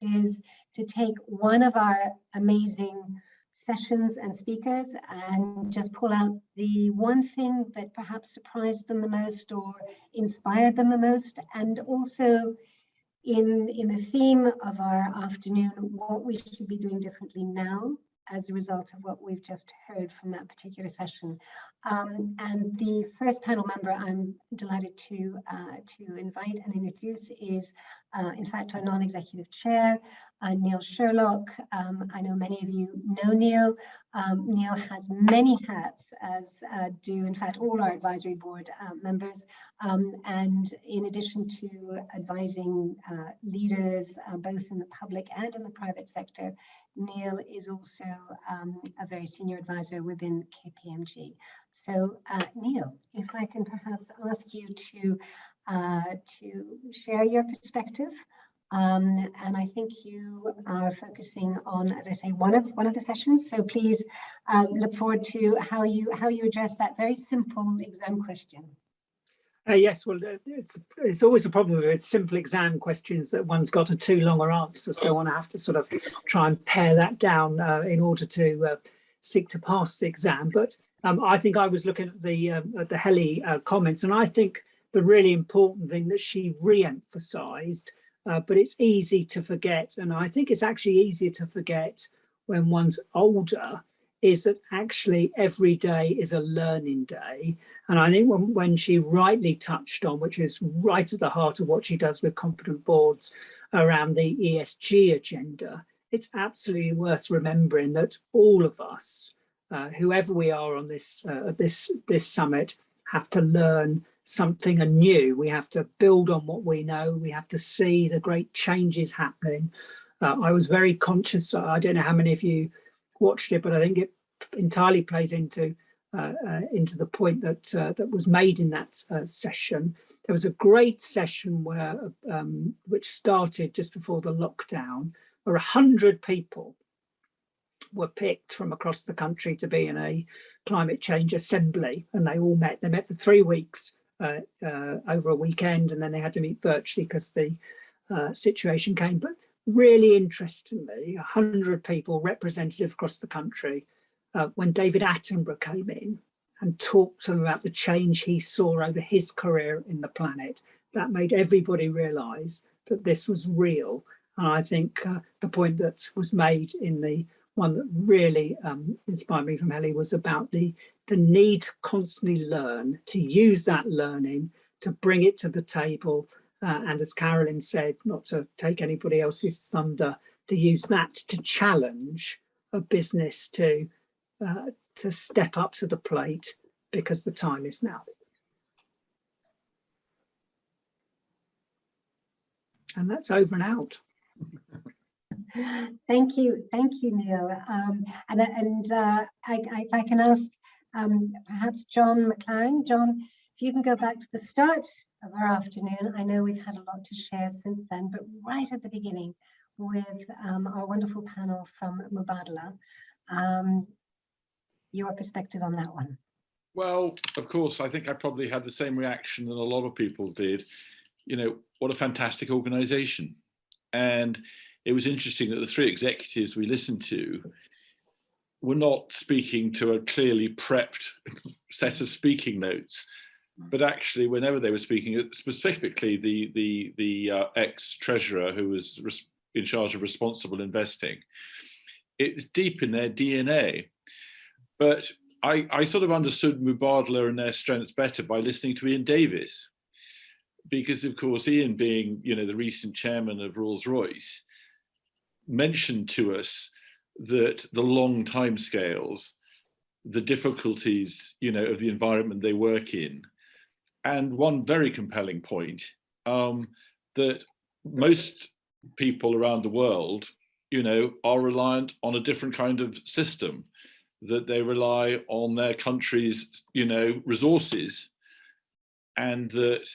is to take one of our amazing sessions and speakers and just pull out the one thing that perhaps surprised them the most or inspired them the most, and also in the theme of our afternoon, what we should be doing differently now as a result of what we've just heard from that particular session. And the first panel member I'm delighted to invite and introduce is, in fact, our non-executive chair, Neil Sherlock. I know many of you know Neil. Neil has many hats, as do, in fact, all our advisory board members. And in addition to advising leaders, both in the public and in the private sector, Neil is also a very senior advisor within KPMG. So Neil, if I can perhaps ask you to share your perspective. And I think you are focusing on, as I say, one of the sessions. So please look forward to how you address that very simple exam question. Yes, well, it's always a problem with simple exam questions that one's got a too long an answer, so one have to sort of try and pare that down in order to seek to pass the exam. But I think I was looking at the Helly comments, and I think the really important thing that she re-emphasised, but it's easy to forget, and I think it's actually easier to forget when one's older, is that actually every day is a learning day. And I think when she rightly touched on, which is right at the heart of what she does with competent boards around the ESG agenda, it's absolutely worth remembering that all of us, whoever we are on this summit, have to learn something anew. We have to build on what we know. We have to see the great changes happening. I was very conscious, I don't know how many of you watched it, but I think it entirely plays into the point that was made in that session. There was a great session which started just before the lockdown, where 100 people were picked from across the country to be in a climate change assembly, and they all met. They met for 3 weeks over a weekend, and then they had to meet virtually because the situation came. But really interestingly, 100 people representative across the country, when David Attenborough came in and talked to them about the change he saw over his career in the planet, that made everybody realise that this was real. And I think the point that was made in the one that really inspired me from Helly was about the need to constantly learn, to use that learning, to bring it to the table. And as Carolyn said, not to take anybody else's thunder, to use that to challenge a business to step up to the plate, because the time is now. And that's over and out. Thank you, Neil. If I can ask perhaps John McLaren. John, if you can go back to the start of our afternoon. I know we've had a lot to share since then, but right at the beginning with our wonderful panel from Mubadala, your perspective on that one. Well, of course, I think I probably had the same reaction that a lot of people did. You know, what a fantastic organization. And it was interesting that the 3 executives we listened to were not speaking to a clearly prepped set of speaking notes, but actually whenever they were speaking, specifically the ex-treasurer who was in charge of responsible investing, it's deep in their DNA. But I sort of understood Mubadala and their strengths better by listening to Ian Davis, because of course Ian, being, you know, the recent chairman of Rolls-Royce, mentioned to us that the long timescales, the difficulties, you know, of the environment they work in, and one very compelling point, that most people around the world, you know, are reliant on a different kind of system, that they rely on their country's, you know, resources, and that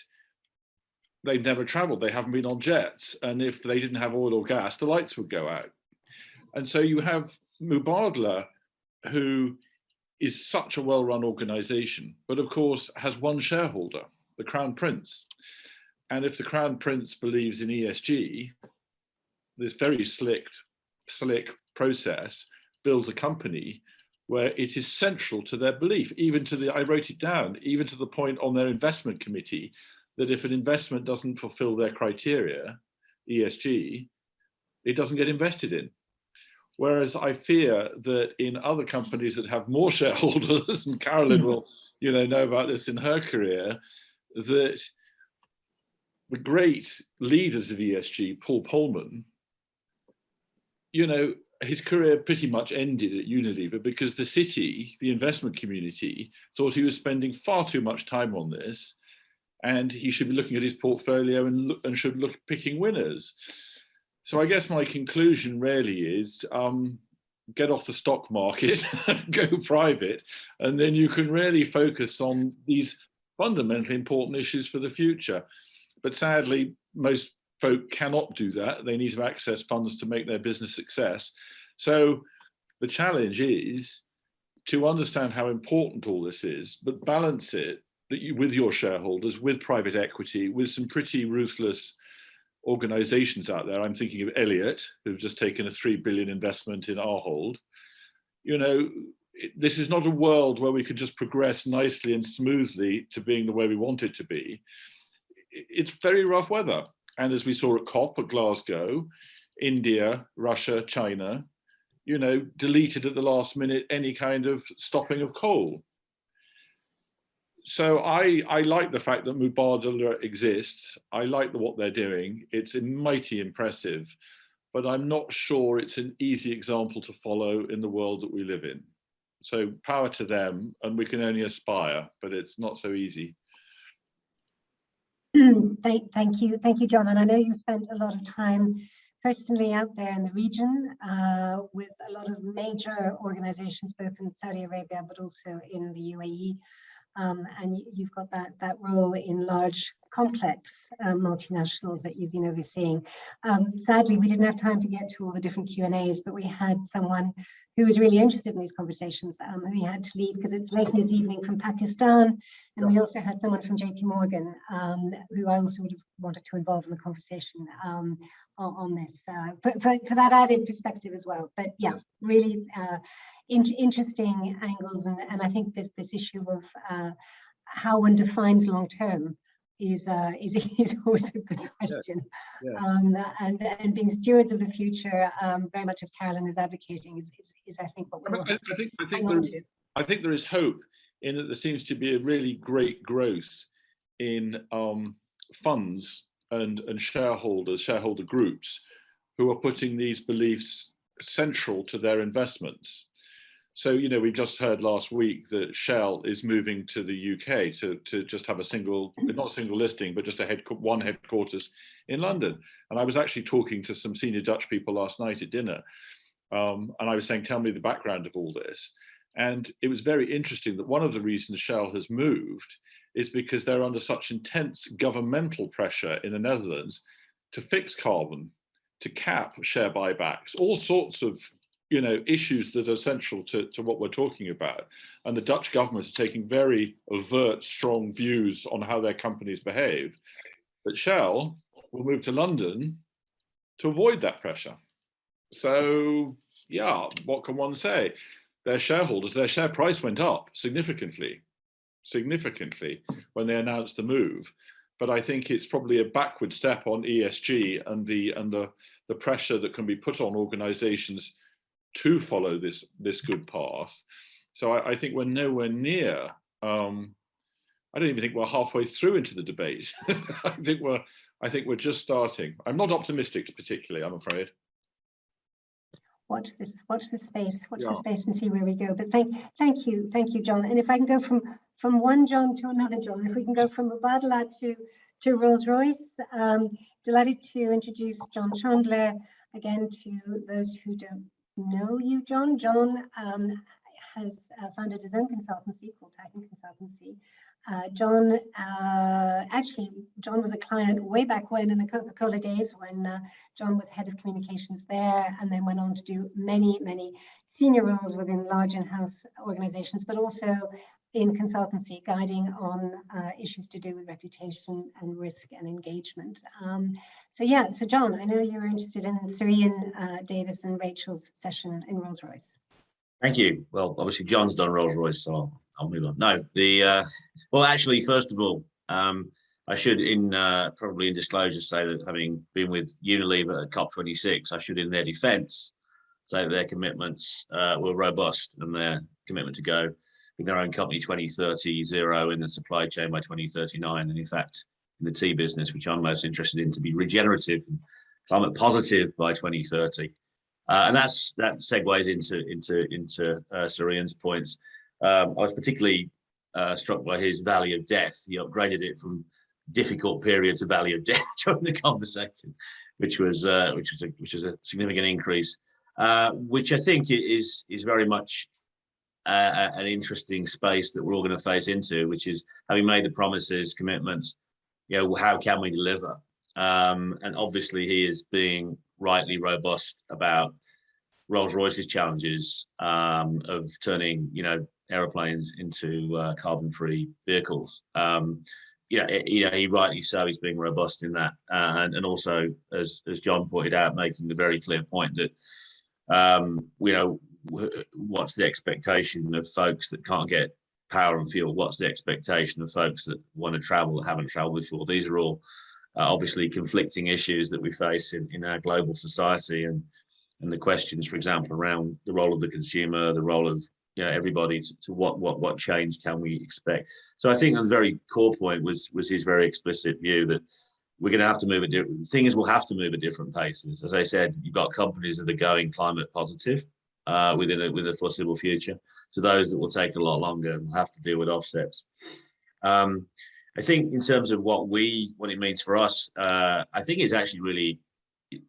they've never traveled, they haven't been on jets, and if they didn't have oil or gas, the lights would go out. And so you have Mubadala, who is such a well-run organization, but of course has one shareholder, the Crown Prince. And if the Crown Prince believes in ESG, this very slick process, builds a company where it is central to their belief, I wrote it down, even to the point on their investment committee, that if an investment doesn't fulfill their criteria, ESG, it doesn't get invested in. Whereas I fear that in other companies that have more shareholders, and Carolyn will, know about this in her career, that the great leaders of ESG, Paul Polman, his career pretty much ended at Unilever because the city, the investment community, thought he was spending far too much time on this, and he should be looking at his portfolio and should look at picking winners. So I guess my conclusion really is get off the stock market, go private, and then you can really focus on these fundamentally important issues for the future. But sadly, most folk cannot do that. They need to access funds to make their business success. So the challenge is to understand how important all this is, but balance it with your shareholders, with private equity, with some pretty ruthless organizations out there. I'm thinking of Elliott, who've just taken a 3 billion investment in Ahold. This is not a world where we could just progress nicely and smoothly to being the way we want it to be. It's very rough weather. And as we saw at COP at Glasgow, India, Russia, China, deleted at the last minute any kind of stopping of coal. So I like the fact that Mubadala exists. I like what they're doing. It's mighty impressive, but I'm not sure it's an easy example to follow in the world that we live in. So power to them, and we can only aspire, but it's not so easy. Thank you, John. And I know you spent a lot of time personally out there in the region with a lot of major organizations, both in Saudi Arabia, but also in the UAE. And you've got that role in large, complex multinationals that you've been overseeing. Sadly, we didn't have time to get to all the different Q&As, but we had someone who was really interested in these conversations. We had to leave because it's late in this evening from Pakistan. And we also had someone from JP Morgan, who I also would have wanted to involve in the conversation on this, for that added perspective as well. But yeah, really interesting angles, and I think this issue of how one defines long term is always a good question. Yes. And being stewards of the future, very much as Carolyn is advocating, is I think what we're hang on to. I think there is hope in that there seems to be a really great growth in funds and shareholder groups who are putting these beliefs central to their investments. So, we just heard last week that Shell is moving to the UK to just have not a single listing, but just one headquarters in London. And I was actually talking to some senior Dutch people last night at dinner. And I was saying, tell me the background of all this. And it was very interesting that one of the reasons Shell has moved is because they're under such intense governmental pressure in the Netherlands to fix carbon, to cap share buybacks, all sorts of issues that are central to what we're talking about. And the Dutch government is taking very overt, strong views on how their companies behave. But Shell will move to London to avoid that pressure. So, yeah, what can one say? Their shareholders, their share price went up significantly when they announced the move. But I think it's probably a backward step on ESG and the pressure that can be put on organizations to follow this good path. So I think we're nowhere near. I don't even think we're halfway through into the debate. I think we're just starting. I'm not optimistic particularly, I'm afraid. Watch this space. Watch the space and see where we go. But thank you, John. And if I can go from one John to another John, if we can go from Mubadala to Rolls-Royce, delighted to introduce John Chandler again to those who don't know you, John. John has founded his own consultancy called Titan Consultancy. John was a client way back when in the Coca-Cola days when John was head of communications there, and then went on to do many senior roles within large in-house organizations, but also in consultancy, guiding on issues to do with reputation and risk and engagement. So John, I know you're interested in Serene Davis and Rachel's session in Rolls-Royce. Thank you. Well, obviously John's done Rolls-Royce, so I'll move on. No, well, actually, first of all, I should, probably in disclosure, say that having been with Unilever at COP26, I should, in their defence, say that their commitments were robust and their commitment to go with their own company 2030 zero in the supply chain by 2039, and in fact in the tea business, which I'm most interested in, to be regenerative and climate positive by 2030. And that segues into Serene's points. I was particularly struck by his valley of death. He upgraded it from difficult period to valley of death during the conversation, which was a significant increase, which I think is very much an interesting space that we're all going to face into, which is having made the promises, commitments, how can we deliver? And obviously he is being rightly robust about Rolls-Royce's challenges of turning, aeroplanes into carbon-free vehicles. He rightly so, he's being robust in that, and also, as John pointed out, making the very clear point that what's the expectation of folks that can't get power and fuel? What's the expectation of folks that want to travel that haven't traveled before? These are all obviously conflicting issues that we face in our global society, and the questions, for example, around the role of the consumer, the role of everybody to what change can we expect. So I think the very core point was his very explicit view that we're going to have to move we'll have to move at different paces. As I said, you've got companies that are going climate positive with a foreseeable future. To those that will take a lot longer and will have to deal with offsets. I think in terms of what it means for us, I think it's actually really,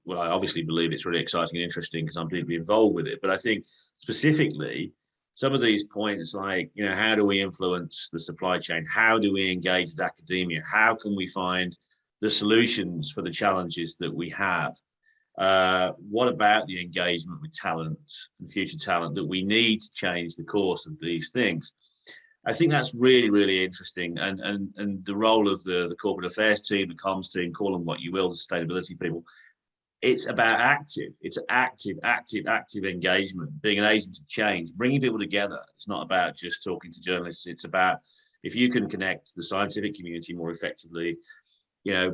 well, I obviously believe it's really exciting and interesting because I'm deeply involved with it. But I think specifically some of these points, like, how do we influence the supply chain? How do we engage with academia? How can we find the solutions for the challenges that we have? What about the engagement with talent and future talent that we need to change the course of these things? I think that's really, really interesting. And the role of the corporate affairs team, the comms team, call them what you will, the sustainability people, it's about active engagement, being an agent of change, bringing people together. It's not about just talking to journalists. It's about, if you can connect the scientific community more effectively,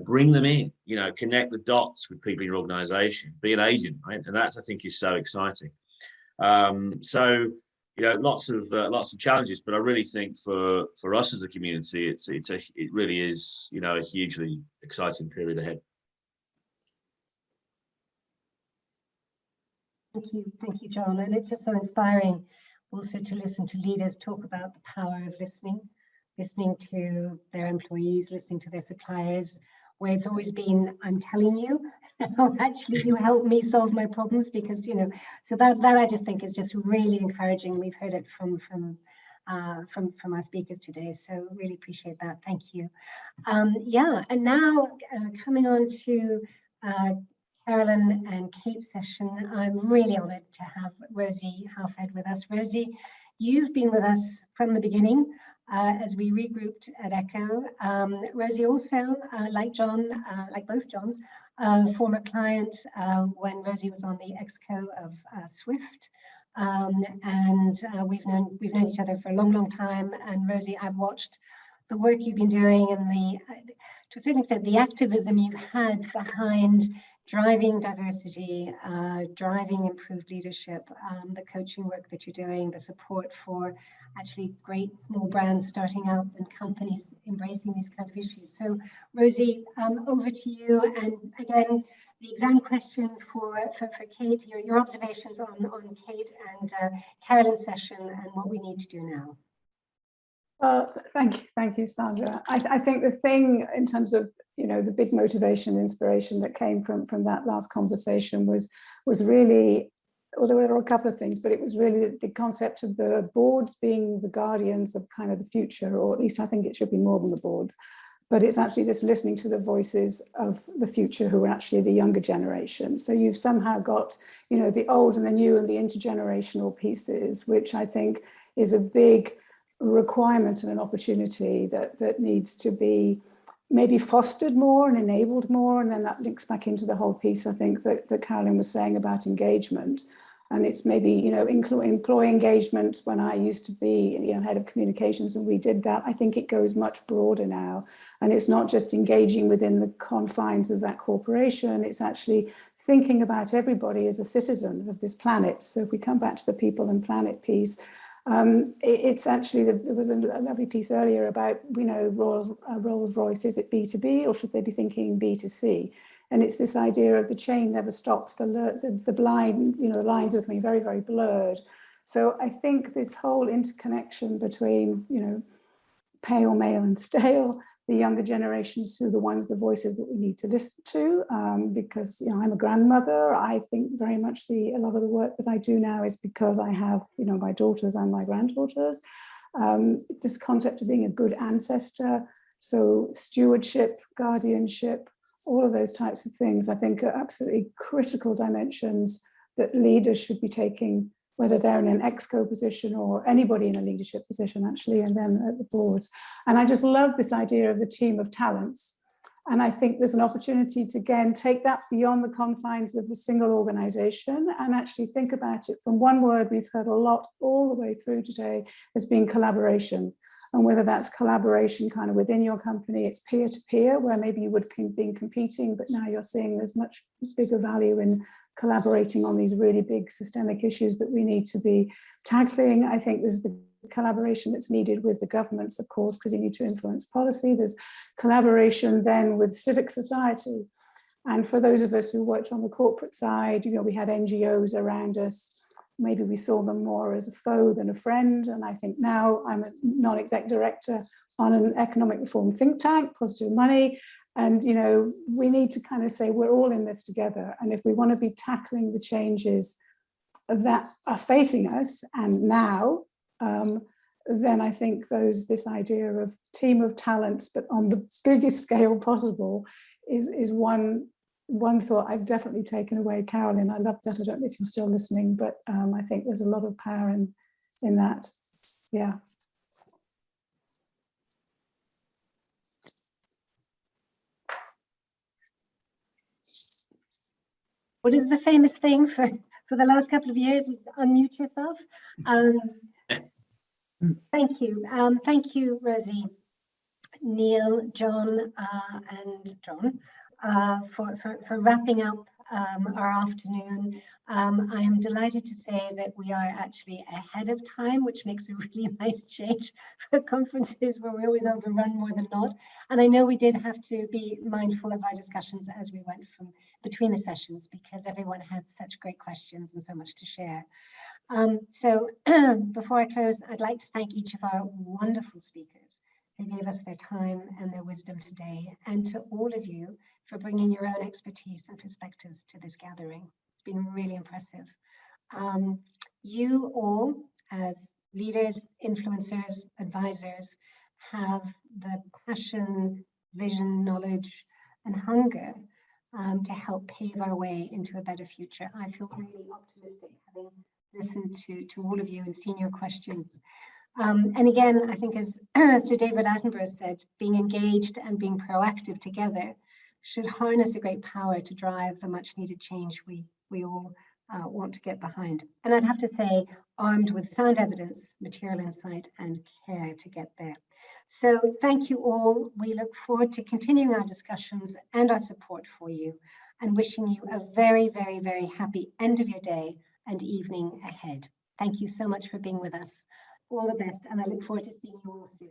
bring them in, connect the dots with people in your organization, be an agent, right? And that, I think, is so exciting. So lots of challenges, but I really think for us as a community, it really is, a hugely exciting period ahead. Thank you, John. And it's just so inspiring also to listen to leaders talk about the power of listening to their employees, listening to their suppliers, where it's always been, I'm telling you, actually you help me solve my problems, because, so that I just think is just really encouraging. We've heard it from our speakers today, so really appreciate that. Thank you. And now coming on to Carolyn and Kate's session, I'm really honoured to have Rosie Halfhead with us. Rosie, you've been with us from the beginning as we regrouped at ECHO. Rosie also, like John, like both Johns, former client when Rosie was on the exco of Swift. And we've known each other for a long, long time. And Rosie, I've watched the work you've been doing and to a certain extent, the activism you've had behind driving diversity, driving improved leadership, the coaching work that you're doing, the support for actually great small brands starting up and companies embracing these kind of issues. So Rosie, over to you. And again, the exam question for Kate, your observations on Kate and Carolyn's session and what we need to do now. Well, thank you, Sandra. I think the thing in terms of the big motivation, inspiration that came from that last conversation was really, well, there were a couple of things, but it was really the concept of the boards being the guardians of kind of the future, or at least I think it should be more than the boards. But it's actually this listening to the voices of the future, who are actually the younger generation. So you've somehow got, the old and the new and the intergenerational pieces, which I think is a big requirement and an opportunity that needs to be maybe fostered more and enabled more. And then that links back into the whole piece, I think, that Carolyn was saying about engagement. And it's maybe, you know, employee engagement. When I used to be, you know, head of communications and we did that, I think it goes much broader now. And it's not just engaging within the confines of that corporation, it's actually thinking about everybody as a citizen of this planet. So if we come back to the people and planet piece, it's actually, there was a lovely piece earlier about, you know, Rolls-Royce, is it B2B or should they be thinking B2C? And it's this idea of the chain never stops, the blind, you know, the lines are becoming very, very blurred. So I think this whole interconnection between, you know, pale, male and stale, the younger generations who are the ones, the voices that we need to listen to, because, you know, I'm a grandmother. I think very much a lot of the work that I do now is because I have, you know, my daughters and my granddaughters. This concept of being a good ancestor, so stewardship, guardianship, all of those types of things, I think, are absolutely critical dimensions that leaders should be taking, whether they're in an exco position or anybody in a leadership position, actually, and then at the boards. And I just love this idea of the team of talents. And I think there's an opportunity to, again, take that beyond the confines of a single organization and actually think about it from one word we've heard a lot all the way through today as being collaboration. And whether that's collaboration kind of within your company, it's peer-to-peer, where maybe you would have been competing, but now you're seeing there's much bigger value in collaborating on these really big systemic issues that we need to be tackling. I think there's the collaboration that's needed with the governments, of course, because you need to influence policy. There's collaboration then with civic society. And for those of us who worked on the corporate side, you know, we had NGOs around us. Maybe we saw them more as a foe than a friend. And I think now I'm a non-exec director on an economic reform think tank, Positive Money. And, you know, we need to kind of say we're all in this together. And if we want to be tackling the changes that are facing us and now, then I think this idea of team of talents, but on the biggest scale possible, is one thought I've definitely taken away. Carolyn, I love that. I don't know if you're still listening, but I think there's a lot of power in that. Yeah. What is the famous thing for the last couple of years is unmute yourself. Thank you. Thank you, Rosie, Neil, John, and John, for wrapping up our afternoon. I am delighted to say that we are actually ahead of time, which makes a really nice change for conferences where we always overrun more than not. And I know we did have to be mindful of our discussions as we went from between the sessions, because everyone had such great questions and so much to share. So before I close, I'd like to thank each of our wonderful speakers who gave us their time and their wisdom today, and to all of you for bringing your own expertise and perspectives to this gathering. It's been really impressive. You all, as leaders, influencers, advisors, have the passion, vision, knowledge, and hunger to help pave our way into a better future. I feel really optimistic having listened to all of you and seen your questions. And again, I think as Sir David Attenborough said, being engaged and being proactive together should harness a great power to drive the much needed change we all want to get behind. And I'd have to say, armed with sound evidence, material insight, and care to get there. So thank you all. We look forward to continuing our discussions and our support for you, and wishing you a very, very, very happy end of your day and evening ahead. Thank you so much for being with us. All the best, and I look forward to seeing you all soon.